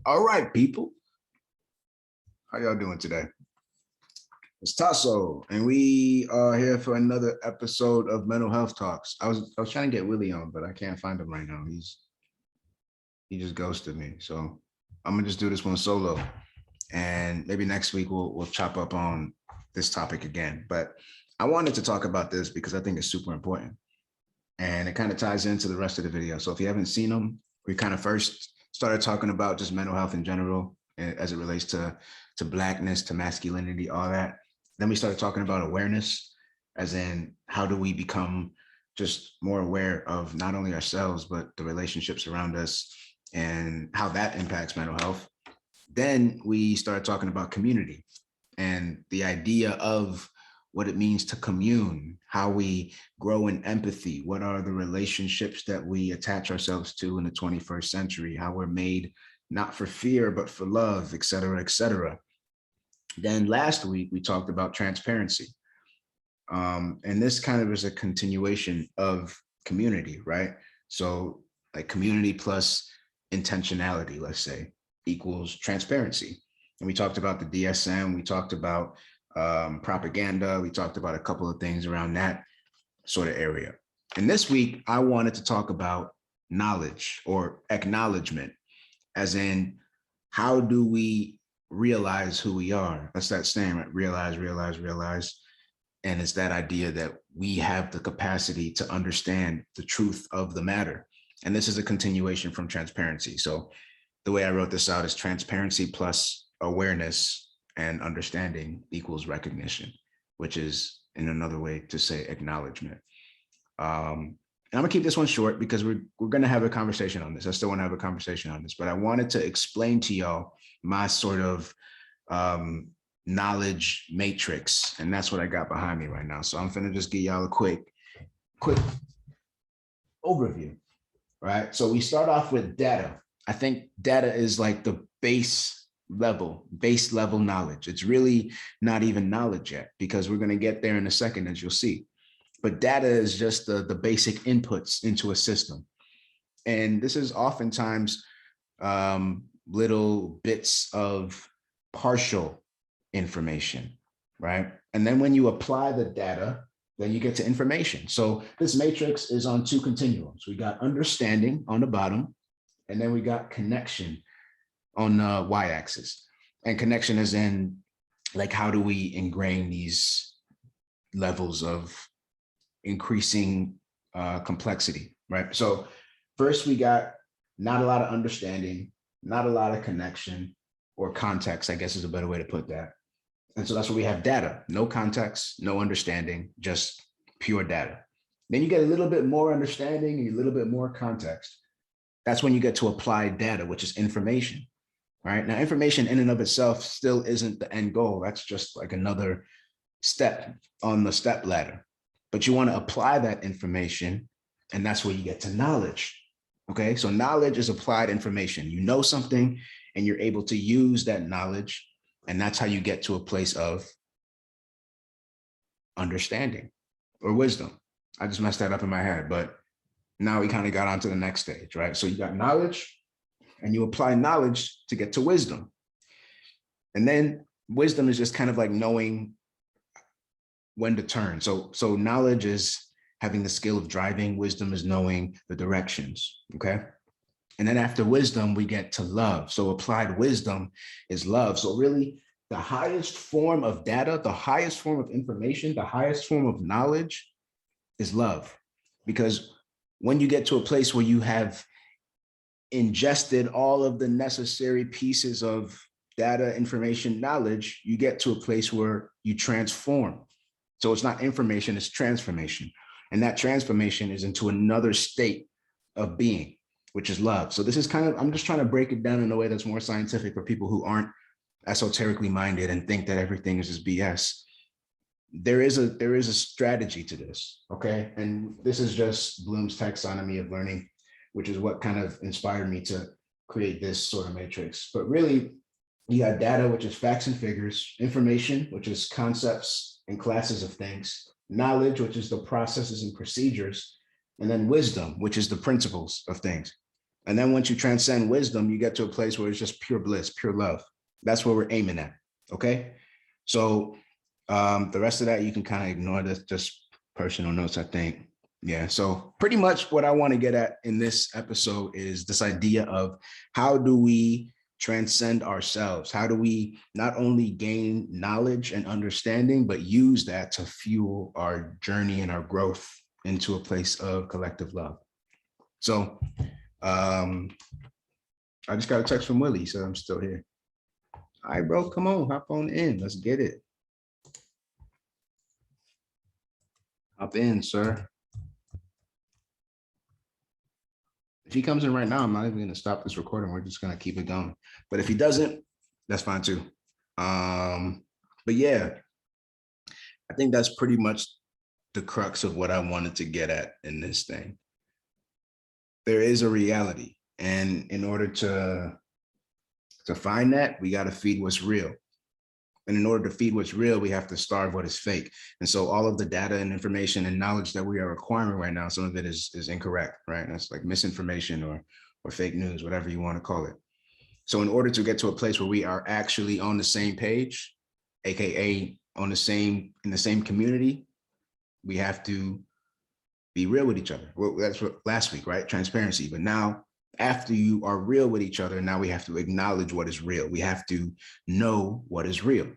All right, people. How y'all doing today? It's Tasso, and we are here for another episode of Mental Health Talks. I was trying to get Willie on, but I can't find him right now. He just ghosted me. So I'm gonna just do this one solo. And maybe next week we'll chop up on this topic again. But I wanted to talk about this because I think it's super important. And it kind of ties into the rest of the video. So if you haven't seen them, we kind of first started talking about just mental health in general as it relates to blackness, to masculinity, all that. Then we started talking about awareness, as in how do we become just more aware of not only ourselves, but the relationships around us and how that impacts mental health. Then we started talking about community and the idea of what it means to commune, how we grow in empathy, what are the relationships that we attach ourselves to in the 21st century, how we're made not for fear, but for love, et cetera, et cetera. Then last week, we talked about transparency. And this kind of is a continuation of community, right? So like community plus intentionality, let's say, equals transparency. And we talked about the DSM, we talked about propaganda, we talked about a couple of things around that sort of area. And this week, I wanted to talk about knowledge or acknowledgement, as in how do we realize who we are? That's that saying, right? Realize, realize, realize. And it's that idea that we have the capacity to understand the truth of the matter. And this is a continuation from transparency. So the way I wrote this out is transparency plus awareness and understanding equals recognition, which is in another way to say acknowledgement. And I'm gonna keep this one short because we're gonna have a conversation on this. I still want to have a conversation on this, but I wanted to explain to y'all my sort of knowledge matrix, and that's what I got behind me right now. So I'm gonna just give y'all a quick overview, right? So we start off with data. I think data is like the base level knowledge. It's really not even knowledge yet, because we're going to get there in a second, as you'll see. But data is just the basic inputs into a system. And this is oftentimes little bits of partial information, right? And then when you apply the data, then you get to information. So this matrix is on two continuums. We got understanding on the bottom, and then we got connection on the y-axis. And connection is in, like, how do we ingrain these levels of increasing complexity, right? So first we got not a lot of understanding, not a lot of connection, or context, I guess is a better way to put that. And so that's where we have data, no context, no understanding, just pure data. Then you get a little bit more understanding and a little bit more context. That's when you get to applied data, which is information, right? Now, information in and of itself still isn't the end goal. That's just like another step on the step ladder. But you want to apply that information, and that's where you get to knowledge. Okay, so knowledge is applied information. You know something, and you're able to use that knowledge, and that's how you get to a place of understanding or wisdom. I just messed that up in my head, but now we kind of got on to the next stage, right? So you got knowledge, and you apply knowledge to get to wisdom. And then wisdom is just kind of like knowing when to turn. So knowledge is having the skill of driving. Wisdom is knowing the directions, okay? And then after wisdom, we get to love. So applied wisdom is love. So really, the highest form of data, the highest form of information, the highest form of knowledge is love. Because when you get to a place where you have ingested all of the necessary pieces of data, information, knowledge, you get to a place where you transform. So it's not information, it's transformation. And that transformation is into another state of being, which is love. So this is kind of, I'm just trying to break it down in a way that's more scientific for people who aren't esoterically minded and think that everything is just BS. There is a strategy to this, okay? And this is just Bloom's taxonomy of learning, which is what kind of inspired me to create this sort of matrix. But really, you got data, which is facts and figures, information, which is concepts and classes of things, knowledge, which is the processes and procedures, and then wisdom, which is the principles of things. And then once you transcend wisdom, you get to a place where it's just pure bliss, pure love. That's where we're aiming at. Okay. So the rest of that, you can kind of ignore. This just personal notes, I think. Yeah. So pretty much what I want to get at in this episode is this idea of how do we transcend ourselves? How do we not only gain knowledge and understanding, but use that to fuel our journey and our growth into a place of collective love? So I just got a text from Willie, so I'm still here. All right, bro, come on, hop on in. Let's get it. Hop in, sir. If he comes in right now, I'm not even going to stop this recording. We're just going to keep it going. But if he doesn't, that's fine too. But yeah, I think that's pretty much the crux of what I wanted to get at in this thing. There is a reality. And in order to find that, we got to feed what's real. And in order to feed what's real, we have to starve what is fake. And so all of the data and information and knowledge that we are acquiring right now, some of it is incorrect, right? That's like misinformation or fake news, whatever you want to call it. So in order to get to a place where we are actually on the same page, AKA in the same community, we have to be real with each other. Well, that's what last week, right? Transparency. But now, after you are real with each other, now we have to acknowledge what is real. We have to know what is real.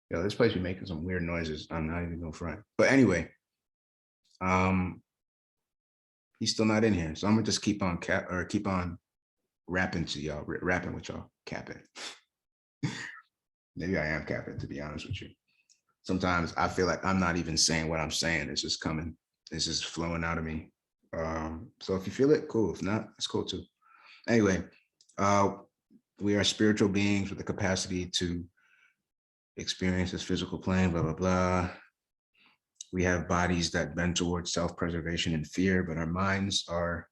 This place be making some weird noises. I'm not even going front. But anyway, he's still not in here. So I'm gonna just keep on rapping to y'all, rapping with y'all, capping. Maybe I am capping, to be honest with you. Sometimes I feel like I'm not even saying what I'm saying. It's just coming. It's just flowing out of me. So if you feel it, cool. If not, it's cool too. Anyway, we are spiritual beings with the capacity to experience this physical plane, blah, blah, blah. We have bodies that bend towards self-preservation and fear, but our minds are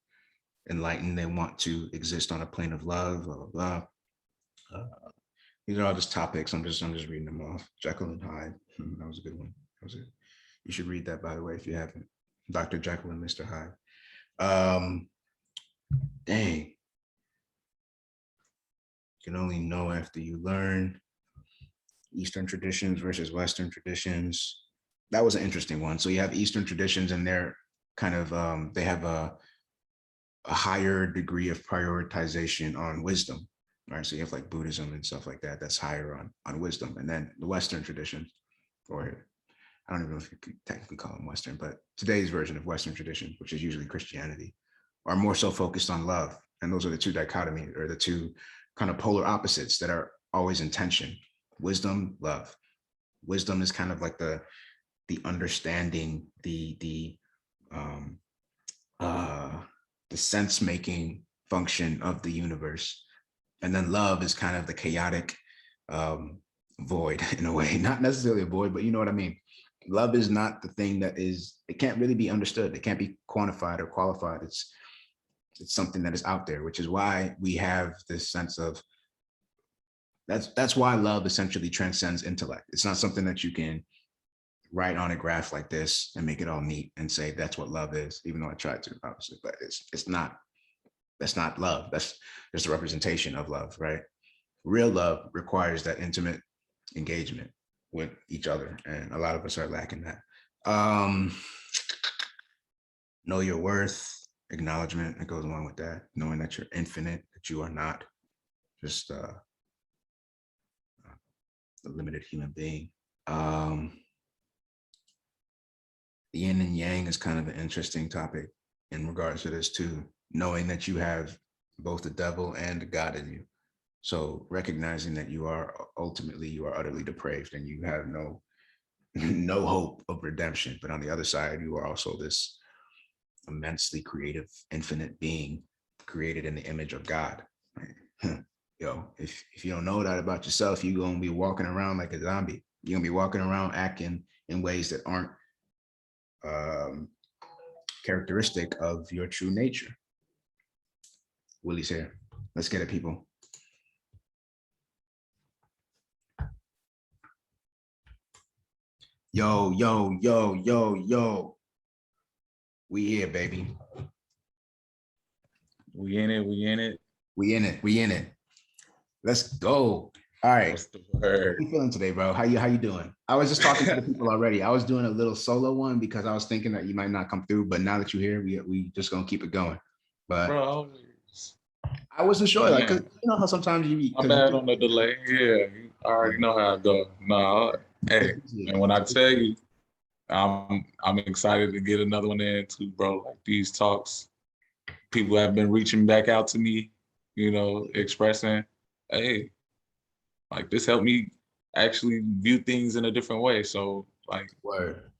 enlightened. They want to exist on a plane of love, blah, blah, blah. These are all just topics. I'm just reading them off. Jekyll and Hyde. That was a good one. That was it. You should read that, by the way, if you haven't. Dr. Jekyll and Mr. Hyde. Dang. You can only know after you learn. Eastern traditions versus Western traditions. That was an interesting one. So you have Eastern traditions and they're kind of, they have a higher degree of prioritization on wisdom, right? So you have like Buddhism and stuff like that, that's higher on wisdom. And then the Western tradition, or I don't even know if you could technically call them Western, but today's version of Western tradition, which is usually Christianity, are more so focused on love. And those are the two dichotomy, or the two kind of polar opposites that are always in tension. Wisdom, love. Wisdom is kind of like the understanding, the sense-making function of the universe. And then love is kind of the chaotic void in a way, not necessarily a void, but you know what I mean? Love is not the thing that is, it can't really be understood. It can't be quantified or qualified. It's something that is out there, which is why we have this sense of, that's why love essentially transcends intellect. It's not something that you can write on a graph like this and make it all neat and say that's what love is, even though I tried to, obviously, but it's not, that's not love. That's just a representation of love, right? Real love requires that intimate engagement with each other, and a lot of us are lacking that. Know your worth, acknowledgement, it goes along with that, knowing that you're infinite, that you are not just a limited human being. The yin and yang is kind of an interesting topic in regards to this too, knowing that you have both the devil and the God in you. So recognizing that you are utterly depraved and you have no hope of redemption. But on the other side, you are also this immensely creative, infinite being created in the image of God. Right? Yo, if you don't know that about yourself, you're gonna be walking around like a zombie. You're gonna be walking around acting in ways that aren't characteristic of your true nature. Willie's here. Let's get it, people. Yo. We here, baby. We in it. We in it. We in it. We in it. Let's go. All right. What's the word? How you feeling today, bro? How you doing? I was just talking to the people already. I was doing a little solo one because I was thinking that you might not come through, but now that you're here, we just gonna keep it going. But Bro, I wasn't sure, like, 'cause man, you know how sometimes you my because bad on the delay. Yeah, you already know how I go. No, hey, and when I tell you, I'm excited to get another one in too, bro. Like these talks, people have been reaching back out to me, expressing, hey, like this helped me actually view things in a different way. So like, word.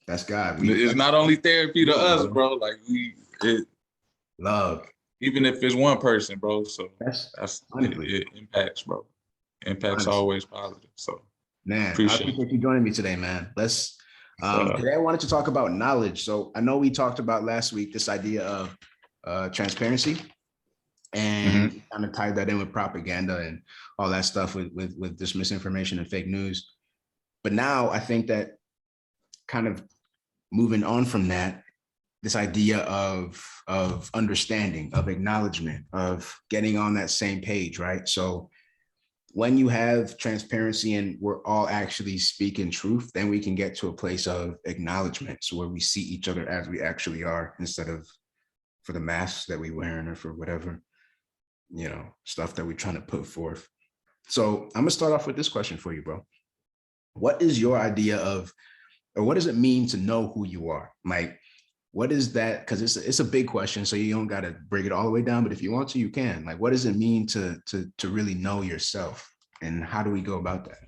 That's God. it's not only therapy to us, bro. Like love. even if it's one person, bro. So That's it impacts, bro. Impact's always positive. So man, I appreciate appreciate you joining me today, man. Let's today I wanted to talk about knowledge. So I know we talked about last week this idea of transparency, and kind of tied that in with propaganda and all that stuff with this misinformation and fake news. But now I think that kind of moving on from that, this idea of understanding, of acknowledgement, of getting on that same page, right? So when you have transparency and we're all actually speaking truth, then we can get to a place of acknowledgement, so where we see each other as we actually are, instead of for the masks that we wearing or for whatever, stuff that we're trying to put forth. So I'm gonna start off with this question for you, bro. What is your idea of, or what does it mean to know who you are? Like, what is that? Because it's a big question, so you don't got to break it all the way down. But if you want to, you can. Like, what does it mean to really know yourself, and how do we go about that?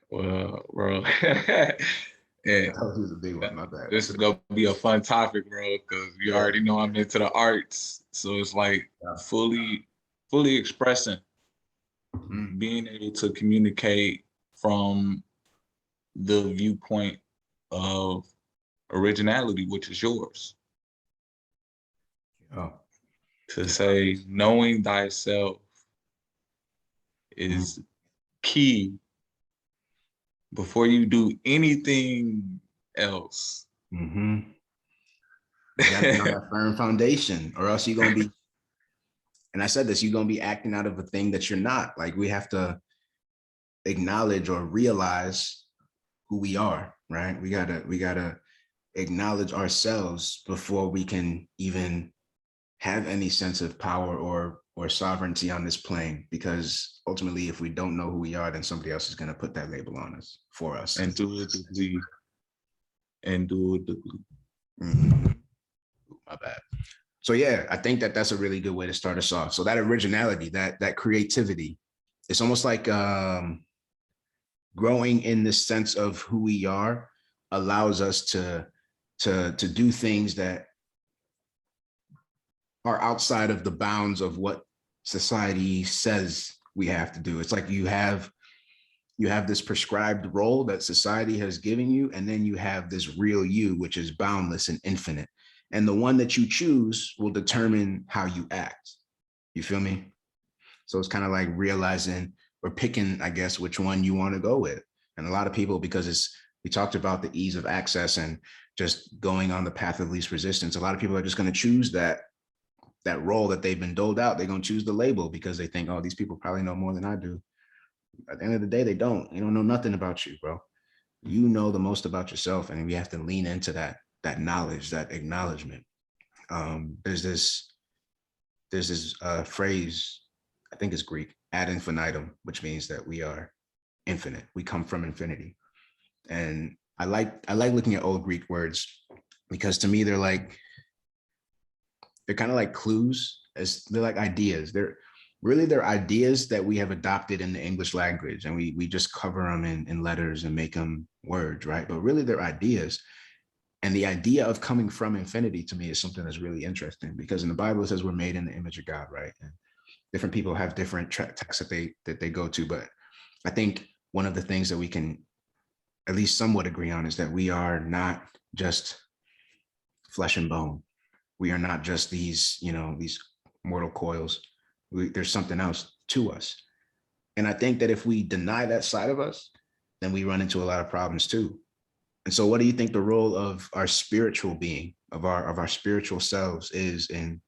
Well, bro, yeah, That was a big one. My bad. this is gonna be a fun topic, bro, because you already know I'm into the arts, so it's like fully expressing, being able to communicate from the viewpoint of originality, which is yours. To say knowing thyself is key before you do anything else. You gotta be on that firm foundation, or else you're gonna be, and I said this, you're gonna be acting out of a thing that you're not. Like, we have to acknowledge or realize who we are, right? We gotta acknowledge ourselves before we can even have any sense of power or sovereignty on this plane, because ultimately, if we don't know who we are, then somebody else is going to put that label on us for us and do it My bad. So yeah, I think that that's a really good way to start us off. So that originality, that creativity, it's almost like growing in this sense of who we are allows us to do things that are outside of the bounds of what society says we have to do. It's like you have this prescribed role that society has given you, and then you have this real you, which is boundless and infinite. And the one that you choose will determine how you act. You feel me? So it's kind of like realizing or picking, I guess, which one you want to go with. And a lot of people, because we talked about the ease of access and just going on the path of least resistance, a lot of people are just going to choose that role that they've been doled out. They're going to choose the label because they think, oh, these people probably know more than I do. At the end of the day, they don't. They don't know nothing about you, bro. You know the most about yourself, and we have to lean into that knowledge, that acknowledgement. There's this phrase, I think it's Greek, ad infinitum, which means that we are infinite. We come from infinity. And I like looking at old Greek words, because to me, they're kind of like clues, as they're like ideas. They're ideas that we have adopted in the English language, and we just cover them in letters and make them words, right? But really they're ideas. And the idea of coming from infinity, to me, is something that's really interesting, because in the Bible it says we're made in the image of God, right? And different people have different texts that they go to, but I think one of the things that we can at least somewhat agree on is that we are not just flesh and bone. We are not just these mortal coils. There's something else to us. And I think that if we deny that side of us, then we run into a lot of problems too. And so what do you think the role of our spiritual being, of our spiritual selves is in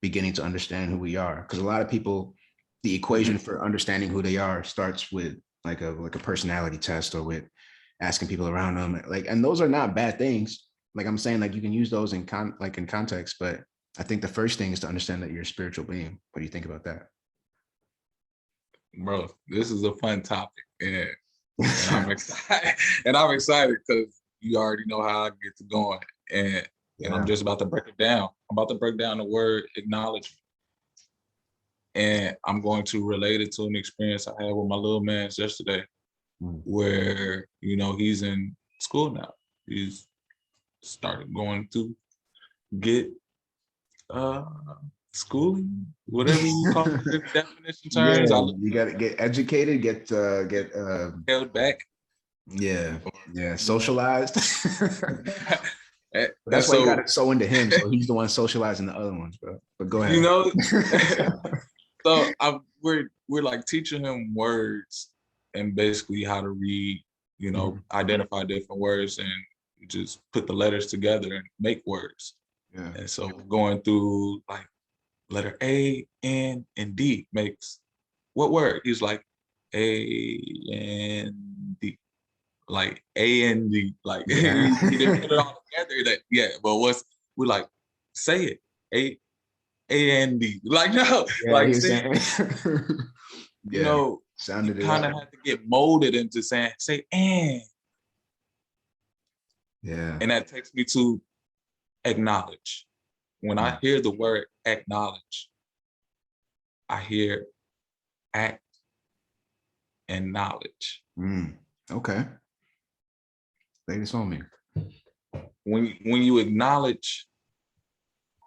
beginning to understand who we are? Because a lot of people, the equation for understanding who they are starts with like a personality test, or with asking people around them. Like, and those are not bad things. Like I'm saying, like you can use those in in context, but I think the first thing is to understand that you're a spiritual being. What do you think about that? Bro, this is a fun topic, and I'm excited. And I'm excited because you already know how I get to going, and I'm just about to break it down. I'm about to break down the word acknowledgement, and I'm going to relate it to an experience I had with my little man yesterday, where he's in school now. He's started going to get schooling, whatever you call it, in definition terms. Yeah, you got to get educated, get held back. Yeah, socialized. And That's why you so, got it so into him. So he's the one socializing the other ones, bro. But go ahead. So we're like teaching him words and basically how to read, identify different words and just put the letters together and make words. Yeah. And so going through like letter A, N, and D makes what word? He's like A, N, D. Like A, N, D. Like Yeah. he didn't put it all together. But we're like, say it. A, D. Like, no, Yeah, like, he was see, saying, you kind of have to get molded into say and. Yeah. And that takes me to acknowledge. When I hear the word acknowledge, I hear act and knowledge. Okay. Lay this on me. When you acknowledge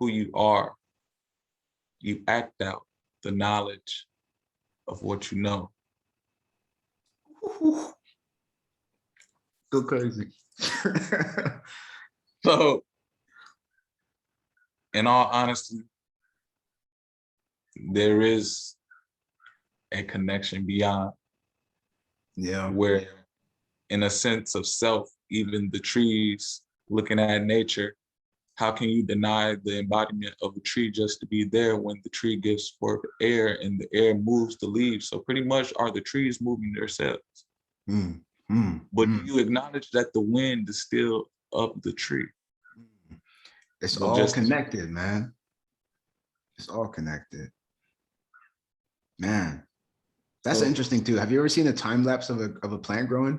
who you are, you act out the knowledge of what you know. Go crazy. So, in all honesty, there is a connection beyond. Yeah. Where, in a sense of self, even the trees looking at nature, how can you deny the embodiment of a tree just to be there when the tree gives forth air and the air moves the leaves? So pretty much are the trees moving themselves? But do you acknowledge that the wind is still up the tree? It's all connected, man. It's all connected. Man, that's interesting too. Have you ever seen a time lapse of a plant growing?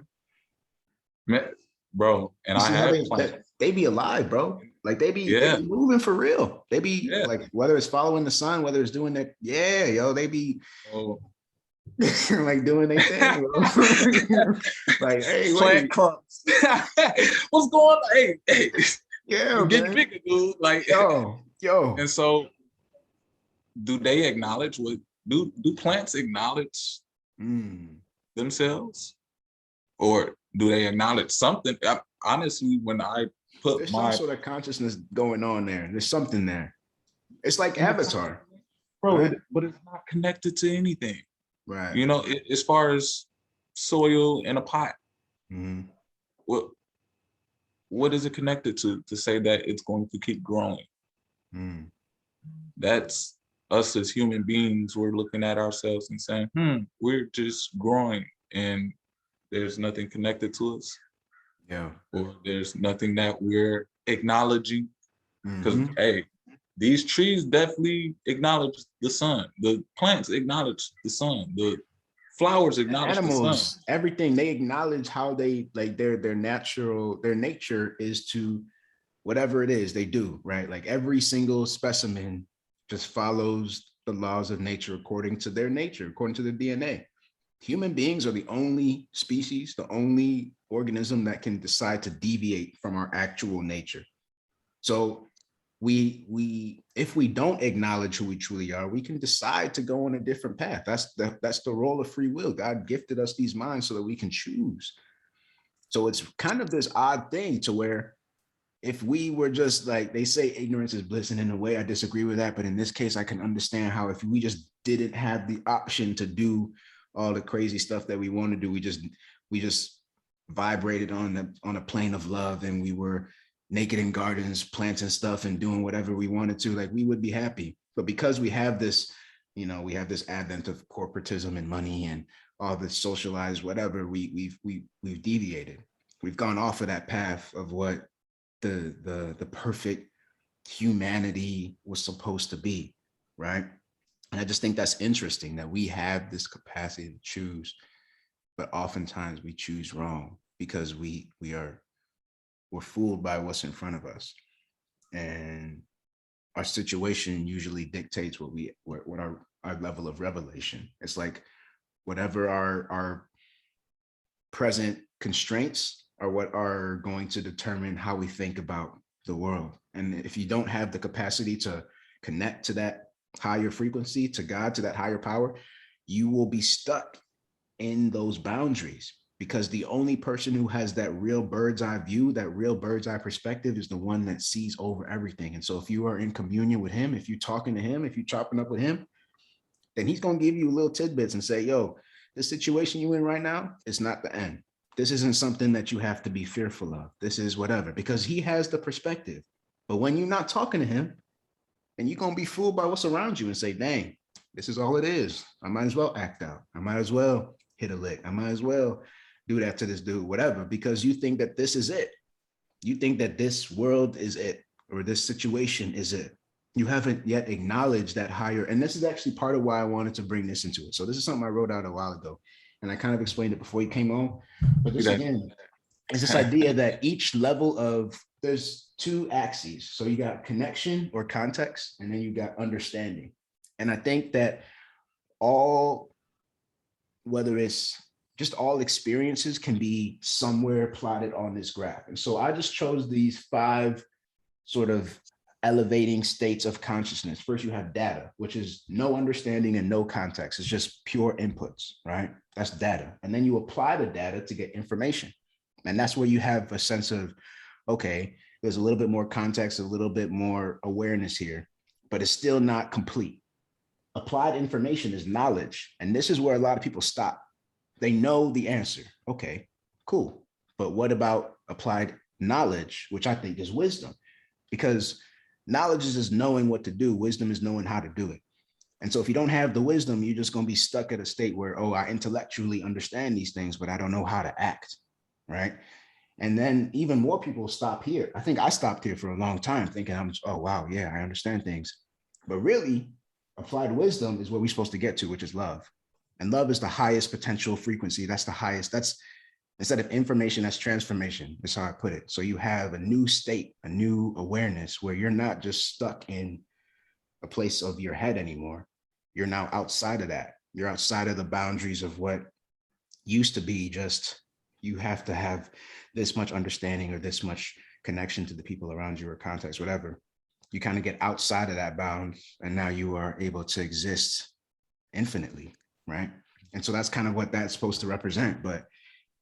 Bro, and I have plants. They be alive, bro. Like they be moving for real. They be like, whether it's following the sun, whether it's doing that, they be like doing their thing, bro. Like, hey, plant clumps. What's going on? Hey, yeah, getting bigger, dude. Like, yo. And so, do they acknowledge what? Do plants acknowledge themselves, or do they acknowledge something? Honestly, when I put there's some sort of consciousness going on there. There's something there. It's like Avatar, bro. Right? But it's not connected to anything, right? As far as soil in a pot, what is it connected to say that it's going to keep growing? That's us as human beings. We're looking at ourselves and saying, we're just growing, and there's nothing connected to us. Yeah. Or there's nothing that we're acknowledging. Because hey, these trees definitely acknowledge the sun. The plants acknowledge the sun. The flowers acknowledge animals, the sun. Everything, they acknowledge how they like their nature is to whatever it is they do, right? Like every single specimen just follows the laws of nature according to their nature, according to their DNA. Human beings are the only species, the only organism that can decide to deviate from our actual nature. So if we don't acknowledge who we truly are, we can decide to go on a different path. That's the role of free will. God gifted us these minds so that we can choose. So it's kind of this odd thing to where if we were just like, they say ignorance is bliss, and in a way I disagree with that, but in this case I can understand how if we just didn't have the option to do all the crazy stuff that we want to do, we just vibrated on a plane of love and we were naked in gardens, planting stuff and doing whatever we wanted to, like we would be happy. But because we have this, we have this advent of corporatism and money and all this socialized whatever, we've deviated. We've gone off of that path of what the perfect humanity was supposed to be, right? And I just think that's interesting that we have this capacity to choose, but oftentimes we choose wrong because we're fooled by what's in front of us, and our situation usually dictates what our level of revelation. It's like whatever our present constraints are what are going to determine how we think about the world. And if you don't have the capacity to connect to that higher frequency, to God, to that higher power, you will be stuck in those boundaries, because the only person who has that real bird's eye view, that real bird's eye perspective, is the one that sees over everything. And so if you are in communion with him, if you're talking to him, if you're chopping up with him, then he's going to give you little tidbits and say, yo, this situation you're in right now, it's not the end. This isn't something that you have to be fearful of. This is whatever, because he has the perspective. But when you're not talking to him, then you're going to be fooled by what's around you and say, dang, this is all it is. I might as well act out. I might as well hit a lick. I might as well do that to this dude, whatever, because you think that this is it. You think that this world is it, or this situation is it. You haven't yet acknowledged that higher. And this is actually part of why I wanted to bring this into it. So this is something I wrote out a while ago, and I kind of explained it before you came on. But this again is this idea that each level of, there's two axes. So you got connection or context, and then you got understanding. And I think that whether it's just all experiences can be somewhere plotted on this graph. And so I just chose these 5 sort of elevating states of consciousness. First, you have data, which is no understanding and no context. It's just pure inputs, right? That's data. And then you apply the data to get information. And that's where you have a sense of, okay, there's a little bit more context, a little bit more awareness here, but it's still not complete. Applied information is knowledge. And this is where a lot of people stop. They know the answer. Okay, cool. But what about applied knowledge, which I think is wisdom? Because knowledge is just knowing what to do. Wisdom is knowing how to do it. And so if you don't have the wisdom, you're just going to be stuck at a state where, oh, I intellectually understand these things, but I don't know how to act, right? And then even more people stop here. I think I stopped here for a long time thinking, oh, wow, yeah, I understand things. But really, applied wisdom is what we're supposed to get to, which is love. And love is the highest potential frequency. That's the highest. That's, instead of information, that's transformation. That's how I put it. So you have a new state, a new awareness where you're not just stuck in a place of your head anymore. You're now outside of that. You're outside of the boundaries of what used to be just, you have to have this much understanding or this much connection to the people around you or context, whatever. You kind of get outside of that bound, and now you are able to exist infinitely, right? And so that's kind of what that's supposed to represent. But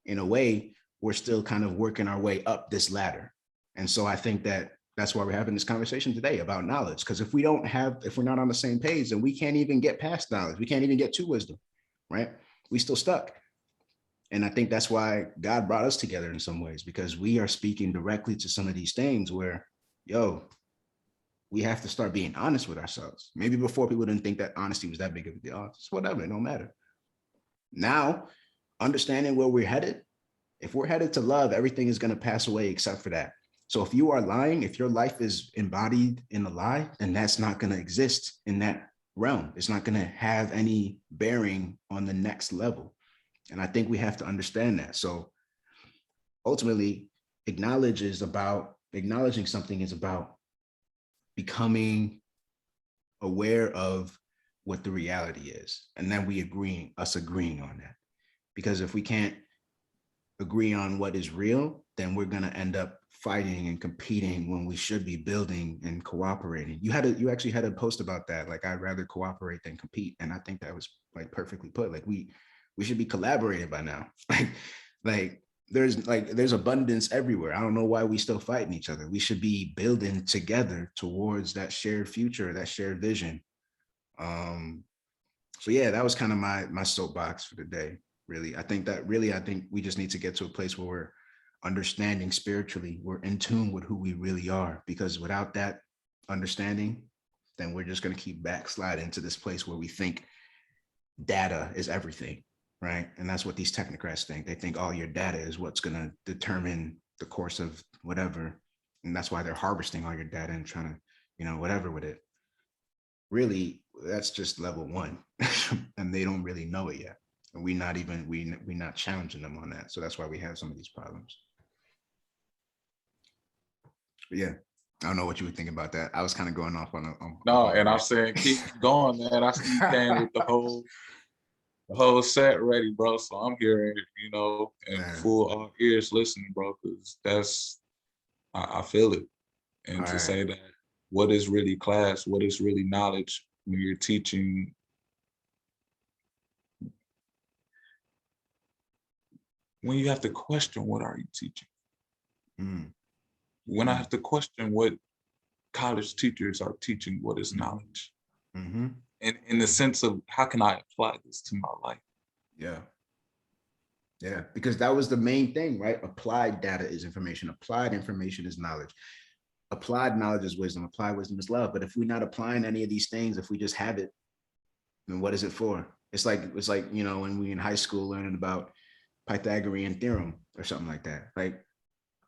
in a way, we're still kind of working our way up this ladder. And so I think that that's why we're having this conversation today about knowledge. Because if we're not on the same page, then we can't even get past knowledge. We can't even get to wisdom, right? We still stuck. And I think that's why God brought us together in some ways, because we are speaking directly to some of these things where, we have to start being honest with ourselves. Maybe before, people didn't think that honesty was that big of a deal. It's whatever, it don't matter. Now, understanding where we're headed, if we're headed to love, everything is going to pass away except for that. So if you are lying, if your life is embodied in a lie, then that's not going to exist in that realm. It's not going to have any bearing on the next level. And I think we have to understand that. So ultimately, acknowledging something is about becoming aware of what the reality is. And then agreeing on that. Because if we can't agree on what is real, then we're going to end up fighting and competing when we should be building and cooperating. You actually had a post about that. Like, I'd rather cooperate than compete. And I think that was like perfectly put. Like, we should be collaborating by now. There's abundance everywhere. I don't know why we still fighting each other. We should be building together towards that shared future, that shared vision. So yeah, that was kind of my soapbox for the day. really. I think we just need to get to a place where we're understanding spiritually, we're in tune with who we really are, because without that understanding, then we're just going to keep backsliding to this place where we think data is everything, right? And that's what these technocrats think. They think all your data is what's going to determine the course of whatever. And that's why they're harvesting all your data and trying to, whatever with it. Really, that's just level one. And they don't really know it yet. And we're not challenging them on that. So that's why we have some of these problems. But yeah, I don't know what you would think about that. I was kind of going off on No, and I'm saying keep going, man. I see you came with the whole set ready, bro. So I'm here, and Man. full all ears listening, bro, because I feel it. And to say that what is really class, what is really knowledge when you're teaching, when you have to question what are you teaching? When I have to question what college teachers are teaching, what is knowledge? And in the sense of how can I apply this to my life? Yeah, because that was the main thing, right? Applied data is information. Applied information is knowledge. Applied knowledge is wisdom. Applied wisdom is love. But if we're not applying any of these things, if we just have it, then what is it for? It's like when we in high school learning about Pythagorean theorem or something like that. Like,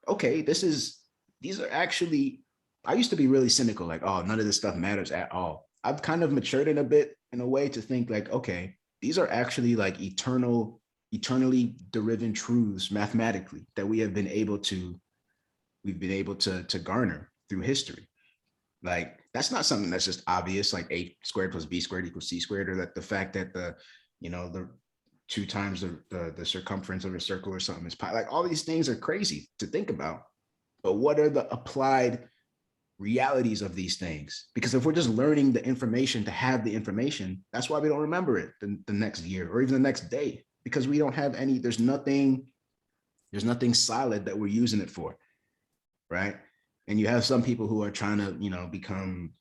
okay, these are actually, I used to be really cynical, like, oh, none of this stuff matters at all. I've kind of matured in a bit in a way to think like, okay, these are actually like eternally derived truths mathematically that we've been able to garner through history. Like, that's not something that's just obvious, like a squared plus b squared equals c squared, or that the fact that the 2 times the circumference of a circle or something is pi. Like, all these things are crazy to think about. But what are the applied realities of these things? Because if we're just learning the information to have the information, that's why we don't remember it the next year or even the next day, because we don't have any, there's nothing solid that we're using it for, right? And you have some people who are trying to, become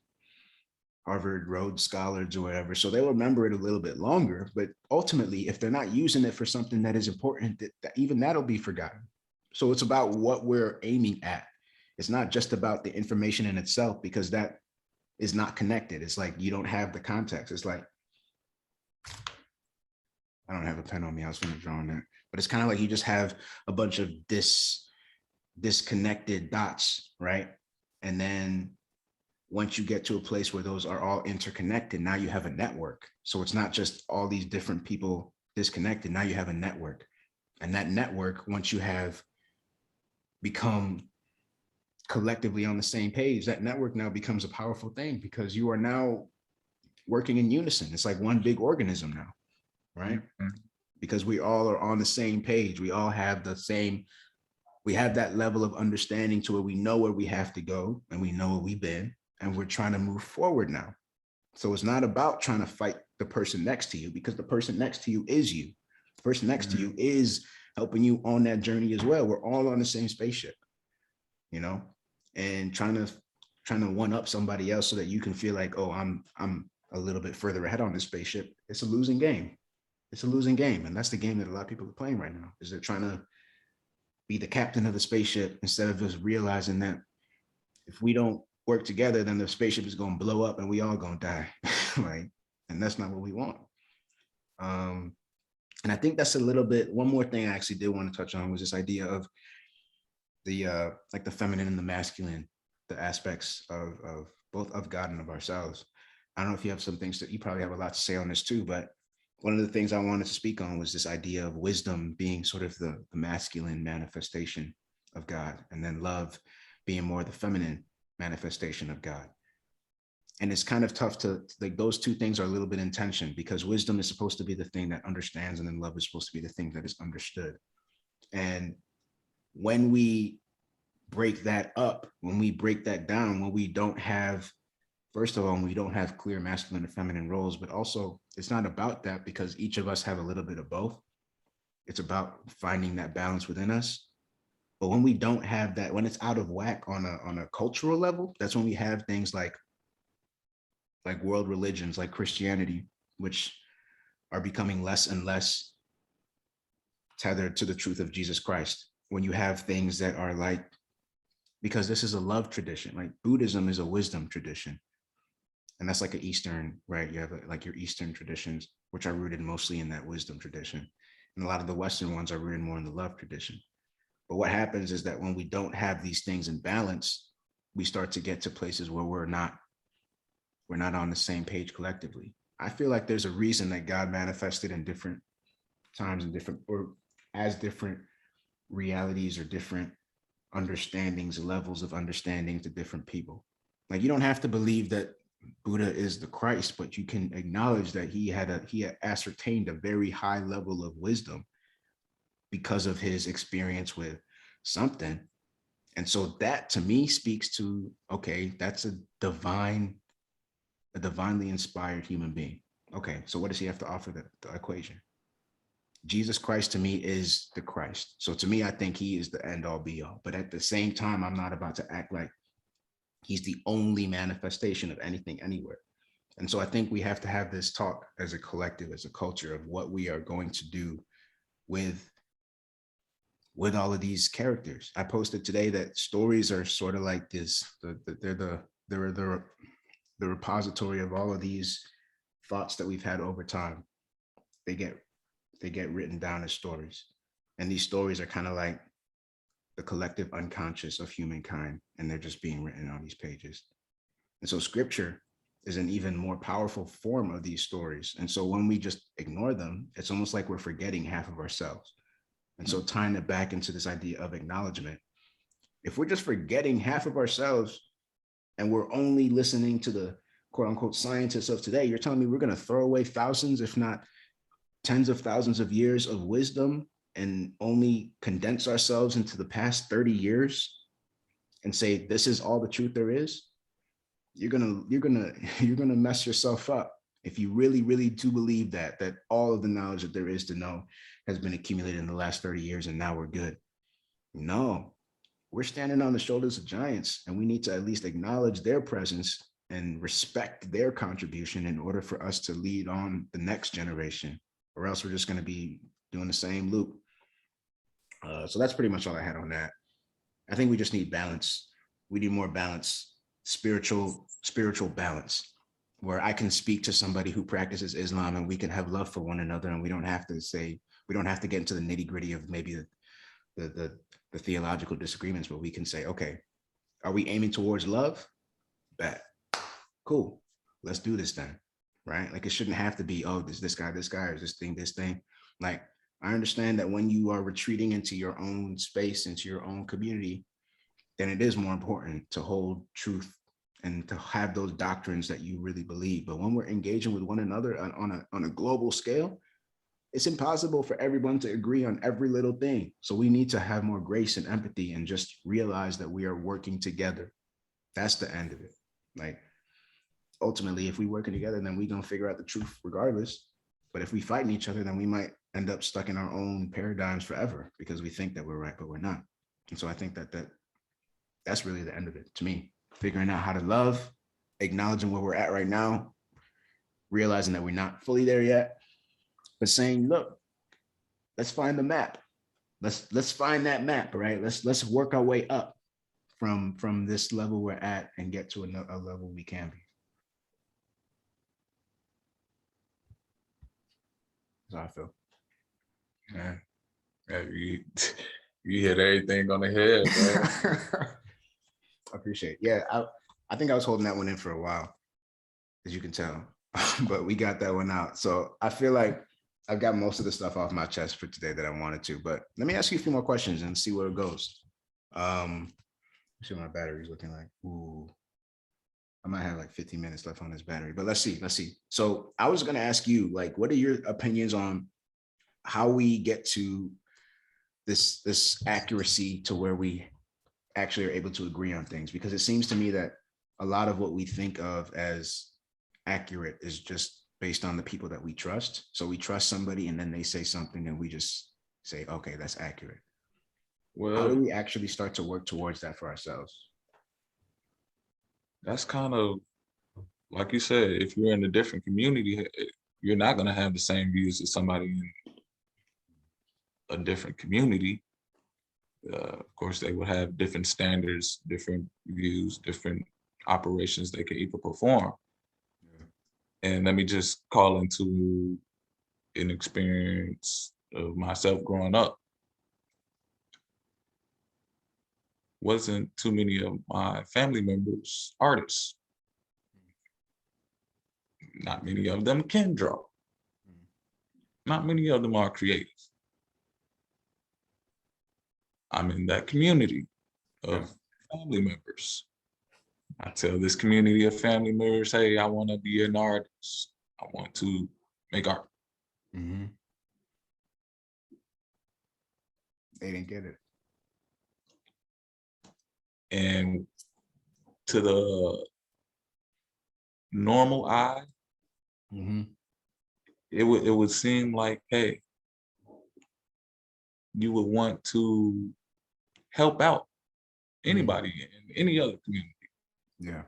Harvard Rhodes Scholars or whatever, so they'll remember it a little bit longer. But ultimately, if they're not using it for something that is important, that even that'll be forgotten. So it's about what we're aiming at. It's not just about the information in itself, because that is not connected. It's like you don't have the context. It's like, I don't have a pen on me. I was going to draw on that, but it's kind of like you just have a bunch of disconnected dots, right? And then once you get to a place where those are all interconnected, now you have a network. So it's not just all these different people disconnected. Now you have a network. And that network, once you have become collectively on the same page, that network now becomes a powerful thing, because you are now working in unison. It's like one big organism now, right? Because we all are on the same page. We all have we have that level of understanding to where we know where we have to go and we know where we've been, and we're trying to move forward now. So it's not about trying to fight the person next to you, because the person next to you is you. The person next to you is helping you on that journey as well. We're all on the same spaceship, and trying to one up somebody else so that you can feel like, oh, I'm a little bit further ahead on this spaceship. It's a losing game. It's a losing game. And that's the game that a lot of people are playing right now, is they're trying to be the captain of the spaceship instead of just realizing that if we don't work together, then the spaceship is going to blow up and we all going to die. Right? And that's not what we want. And I think that's a little bit, one more thing I actually did want to touch on was this idea of the like the feminine and the masculine, the aspects of both of God and of ourselves. I don't know if you have some things that you probably have a lot to say on this too, but one of the things I wanted to speak on was this idea of wisdom being sort of the masculine manifestation of God, and then love being more the feminine manifestation of God. And it's kind of tough to, like, those two things are a little bit in tension, because wisdom is supposed to be the thing that understands, and then love is supposed to be the thing that is understood. And when we break that up, when we break that down, when we don't have, first of all, we don't have clear masculine and feminine roles, but also it's not about that, because each of us have a little bit of both. It's about finding that balance within us. But when we don't have that, when it's out of whack on a cultural level, that's when we have things like world religions, like Christianity, which are becoming less and less tethered to the truth of Jesus Christ. When you have things that are like, because this is a love tradition, like Buddhism is a wisdom tradition. And that's like an Eastern, right? You have like your Eastern traditions, which are rooted mostly in that wisdom tradition. And a lot of the Western ones are rooted more in the love tradition. But what happens is that when we don't have these things in balance, we start to get to places where we're not on the same page collectively. I feel like there's a reason that God manifested in different times and different, or as different realities or different understandings, levels of understanding to different people. Like, you don't have to believe that Buddha is the Christ, but you can acknowledge that he had ascertained a very high level of wisdom because of his experience with something. And so that to me speaks to, okay, that's a divinely inspired human being. Okay, so what does he have to offer the equation? Jesus Christ to me is the Christ. So to me, I think he is the end all be all. But at the same time, I'm not about to act like he's the only manifestation of anything anywhere. And so I think we have to have this talk as a collective, as a culture, of what we are going to do with all of these characters. I posted today that stories are sort of like this, they're the repository of all of these thoughts that we've had over time. They get written down as stories. And these stories are kind of like the collective unconscious of humankind, and they're just being written on these pages. And so scripture is an even more powerful form of these stories. And so when we just ignore them, it's almost like we're forgetting half of ourselves. And so tying it back into this idea of acknowledgement, if we're just forgetting half of ourselves and we're only listening to the quote unquote scientists of today, you're telling me we're going to throw away thousands, if not tens of thousands of years of wisdom and only condense ourselves into the past 30 years and say, this is all the truth there is? You're gonna mess yourself up if you really, really do believe that all of the knowledge that there is to know has been accumulated in the last 30 years and now we're good. No, we're standing on the shoulders of giants, and we need to at least acknowledge their presence and respect their contribution in order for us to lead on the next generation, or else we're just going to be doing the same loop. So that's pretty much all I had on that. I think we just need balance. We need more balance, spiritual balance, where I can speak to somebody who practices Islam and we can have love for one another, and we don't have to get into the nitty gritty of maybe the theological disagreements, but we can say, okay, are we aiming towards love? Bet. Cool. Let's do this then. Right? Like, it shouldn't have to be, oh, this guy, or this thing. Like, I understand that when you are retreating into your own space, into your own community, then it is more important to hold truth and to have those doctrines that you really believe. But when we're engaging with one another on a global scale, it's impossible for everyone to agree on every little thing. So we need to have more grace and empathy and just realize that we are working together. That's the end of it. Like, ultimately, if we're working together, then we're going to figure out the truth regardless. But if we fighting each other, then we might end up stuck in our own paradigms forever because we think that we're right, but we're not. And so I think that's really the end of it to me. Figuring out how to love, acknowledging where we're at right now, realizing that we're not fully there yet, but saying, look, let's find the map. Let's find that map, right? Let's work our way up from this level we're at and get to a level we can be. That's how I feel. Yeah, you hit everything on the head, bro. I appreciate it. Yeah, I think I was holding that one in for a while, as you can tell, but we got that one out. So I feel like I've got most of the stuff off my chest for today that I wanted to, but let me ask you a few more questions and see where it goes. See what my battery's looking like. Ooh, I might have like 15 minutes left on this battery, but let's see. So I was going to ask you, like, what are your opinions on how we get to this accuracy to where we actually are able to agree on things? Because it seems to me that a lot of what we think of as accurate is just based on the people that we trust. So we trust somebody and then they say something and we just say, okay, that's accurate. Well, how do we actually start to work towards that for ourselves? That's kind of, like you said, if you're in a different community, you're not going to have the same views as somebody a different community, of course, they would have different standards, different views, different operations they could even perform. And let me just call into an experience of myself growing up. Wasn't too many of my family members artists. Not many of them can draw. Not many of them are creative. I'm in that community of family members. I tell this community of family members, hey, I want to be an artist. I want to make art. Mm-hmm. They didn't get it. And to the normal eye, Mm-hmm. it would seem like, hey, you would want to help out anybody in any other community. Yeah.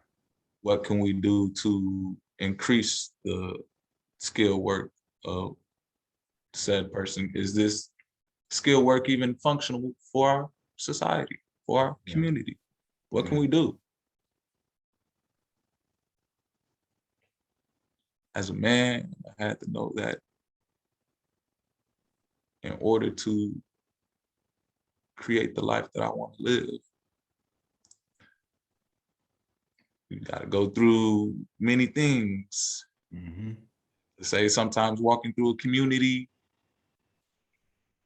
What can we do to increase the skill work of said person? Is this skill work even functional for our society, for our community? What can we do? As a man, I had to know that in order to create the life that I want to live, you got to go through many things. To say sometimes walking through a community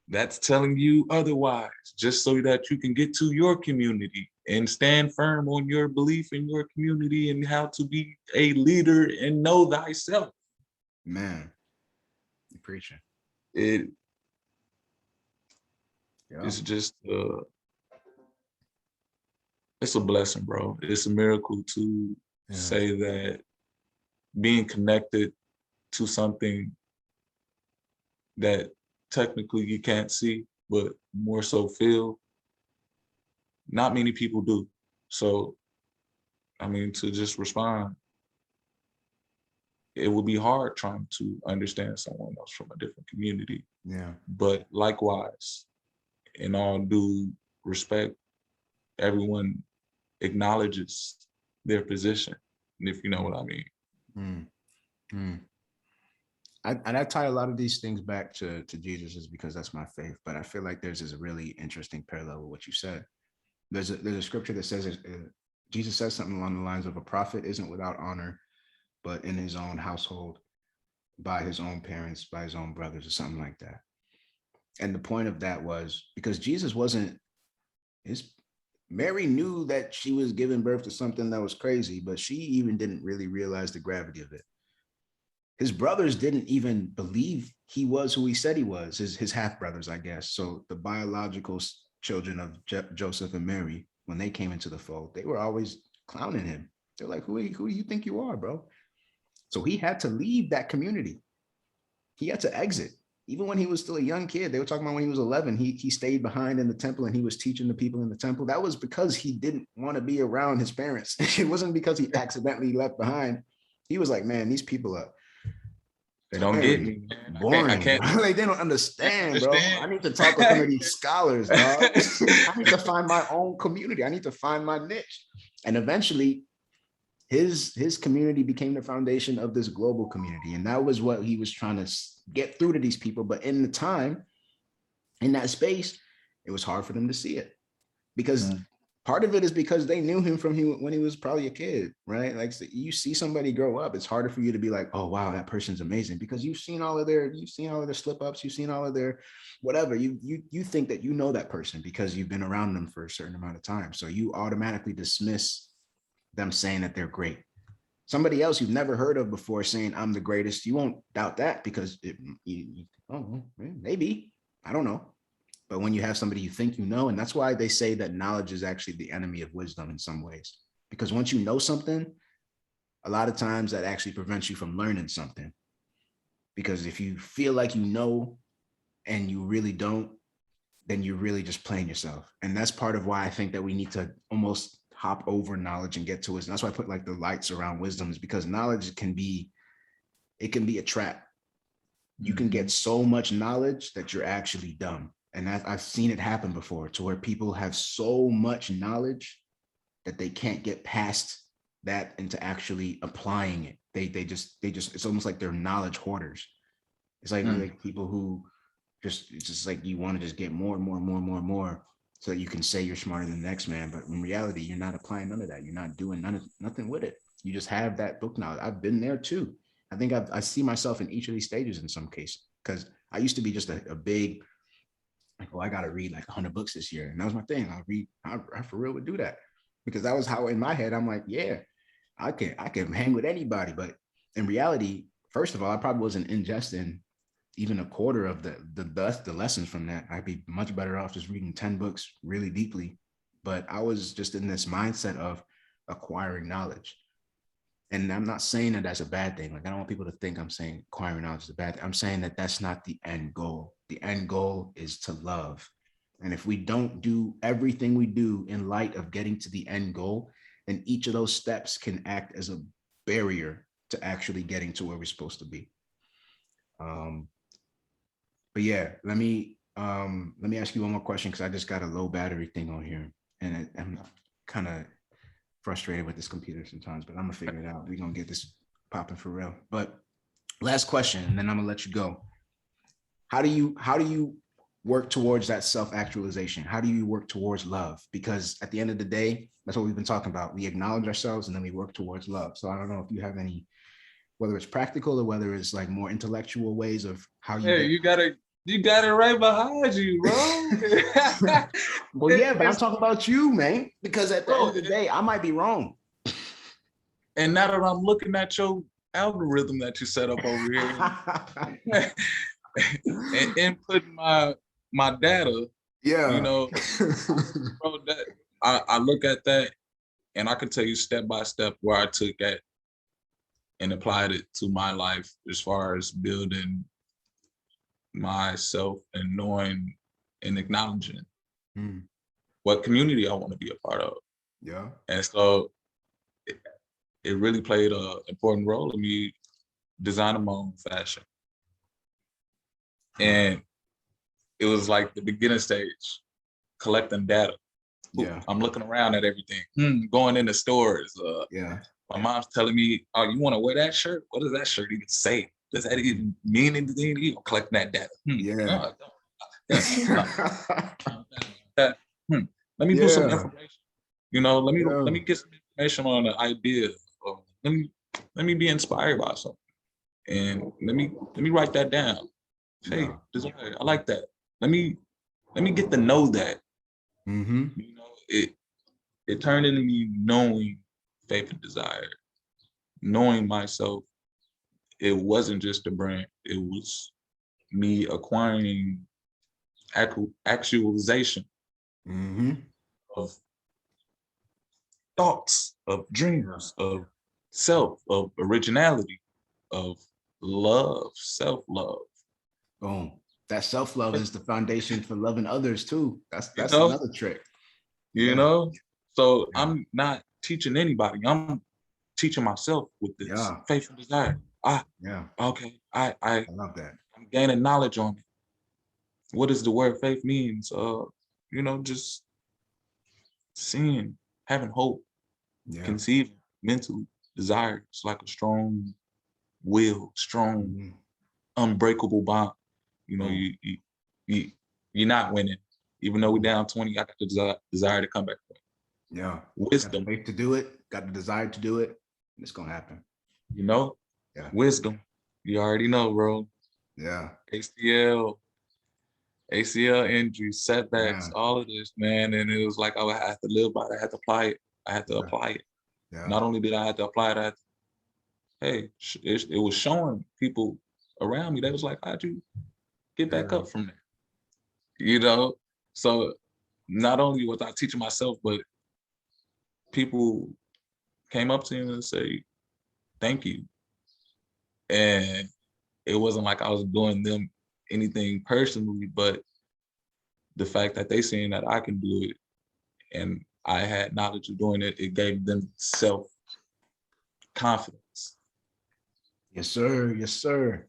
that's telling you otherwise, just so that you can get to your community and stand firm on your belief in your community and how to be a leader and know thyself. Man, you're preaching. It's just it's a blessing, bro. It's a miracle to say that being connected to something that technically you can't see, but more so feel, not many people do. So, I mean, to just respond, it would be hard trying to understand someone else from a different community. Yeah. But likewise, in all due respect, everyone acknowledges their position, if you know what I mean. I tie a lot of these things back to Jesus, is because that's my faith. But I feel like there's this really interesting parallel with what you said. There's a scripture that says Jesus says something along the lines of, a prophet isn't without honor, but in his own household, by his own parents, by his own brothers, or something like that. And the point of that was because Jesus wasn't Mary knew that she was giving birth to something that was crazy, but she even didn't really realize the gravity of it. His brothers didn't even believe he was who he said he was, his half brothers, I guess. So the biological children of Joseph and Mary, when they came into the fold, they were always clowning him. They're like, who do you think you are, bro? So he had to leave that community. He had to exit. Even when he was still a young kid, they were talking about when he was 11, he stayed behind in the temple and he was teaching the people in the temple. That was because he didn't want to be around his parents. It wasn't because he accidentally left behind. He was like, man, these people are, they don't get me, man. Boring. I can't Like, they don't understand, bro. I need to talk with some of these scholars, dog. I need to find my own community. I need to find my niche. And eventually, his community became the foundation of this global community. And that was what he was trying to get through to these people. But in the time, in that space, it was hard for them to see it. Because part of it is because they knew him from when he was probably a kid, right? Like, so you see somebody grow up, it's harder for you to be like, oh wow, that person's amazing, because you've seen all of their slip ups, you've seen all of their whatever. You think that you know that person because you've been around them for a certain amount of time. So you automatically dismiss them saying that they're great. Somebody else you've never heard of before saying I'm the greatest, you won't doubt that because maybe, I don't know. But when you have somebody you think you know, and that's why they say that knowledge is actually the enemy of wisdom in some ways, because once you know something, a lot of times that actually prevents you from learning something. Because if you feel like you know and you really don't, then you're really just playing yourself. And that's part of why I think that we need to almost hop over knowledge and get to wisdom. That's why I put like the lights around wisdom, is because knowledge can be a trap. You can get so much knowledge that you're actually dumb. And I've seen it happen before, to where people have so much knowledge that they can't get past that into actually applying it. They just it's almost like they're knowledge hoarders. It's like people who it's just like you want to just get more and more and more and more and more so that you can say you're smarter than the next man. But in reality, you're not applying none of that. You're not doing nothing with it. You just have that book knowledge. I've been there too. I think I see myself in each of these stages in some cases, because I used to be just a big, like, oh, I got to read like 100 books this year. And that was my thing. I for real would do that, because that was how in my head, I'm like, yeah, I can hang with anybody. But in reality, first of all, I probably wasn't ingesting even a quarter of the lessons from that. I'd be much better off just reading 10 books really deeply. But I was just in this mindset of acquiring knowledge. And I'm not saying that that's a bad thing. Like, I don't want people to think I'm saying acquiring knowledge is a bad thing. I'm saying that that's not the end goal. The end goal is to love. And if we don't do everything we do in light of getting to the end goal, then each of those steps can act as a barrier to actually getting to where we're supposed to be. But yeah, let me ask you one more question, because I just got a low battery thing on here, and I'm kind of frustrated with this computer sometimes, but I'm gonna figure it out. We're gonna get this popping for real. But last question, and then I'm gonna let you go. How do you work towards that self-actualization? How do you work towards love? Because at the end of the day, that's what we've been talking about. We acknowledge ourselves and then we work towards love. So I don't know if you have any, whether it's practical or whether it's like more intellectual ways of how you. Hey, you got it right behind you, bro. Well, yeah, but I'm talking about you, man, because at the end of the day, I might be wrong. And now that I'm looking at your algorithm that you set up over here and inputting my data, yeah, you know, bro, that I look at that and I can tell you step by step where I took that and applied it to my life as far as building myself and knowing and acknowledging what community I want to be a part of. Yeah. And so it really played an important role in me designing my own fashion. And it was like the beginning stage, collecting data. Yeah. I'm looking around at everything, going into stores. Yeah. My mom's telling me, oh, you want to wear that shirt? What does that shirt even say? Does that even mean anything? You collecting that data. Yeah. Let me do some information. You know, let me get some information on an idea. Let me be inspired by something. And let me write that down. Hey, desire, I like that. Let me get to know that. You know, it turned into me knowing faith and desire, knowing myself. It wasn't just a brand, it was me acquiring actualization of thoughts, of dreams, of self, of originality, of love, self-love. Boom. That self-love is the foundation for loving others too. That's know, another trick. You know? So I'm not teaching anybody. I'm teaching myself with this faith and desire. Okay. I love that. I'm gaining knowledge on it. What does the word faith means? You know, just seeing, having hope, conceiving, mentally, desire. It's like a strong will, strong, unbreakable bond. You know, you're not winning. Even though we're down 20, I got the desire to come back. Yeah. Wisdom. Got the faith to do it, got the desire to do it, and it's gonna happen. You know? Yeah. Wisdom. You already know, bro. Yeah. ACL injuries, setbacks, all of this, man. And it was like I had to live by it. I had to apply it. I had to apply it. Yeah. Not only did I have to apply it, it was showing people around me. They was like, how'd you get back up from there? You know? So not only was I teaching myself, but people came up to me and say, thank you. And it wasn't like I was doing them anything personally, but the fact that they seen that I can do it and I had knowledge of doing it, it gave them self-confidence. Yes, sir. Yes, sir.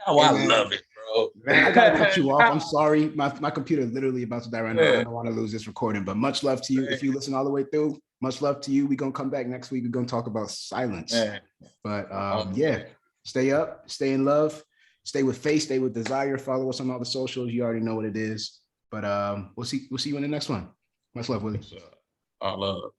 Oh, I love it, Man, I gotta cut you off. I'm sorry. My computer literally about to die right now. I don't want to lose this recording, but much love to you. If you listen all the way through, much love to you. We're gonna come back next week. We're gonna talk about silence. But yeah, stay up, stay in love, stay with faith, stay with desire. Follow us on all the socials. You already know what it is. But we'll see you in the next one. Much love, Willie. All love.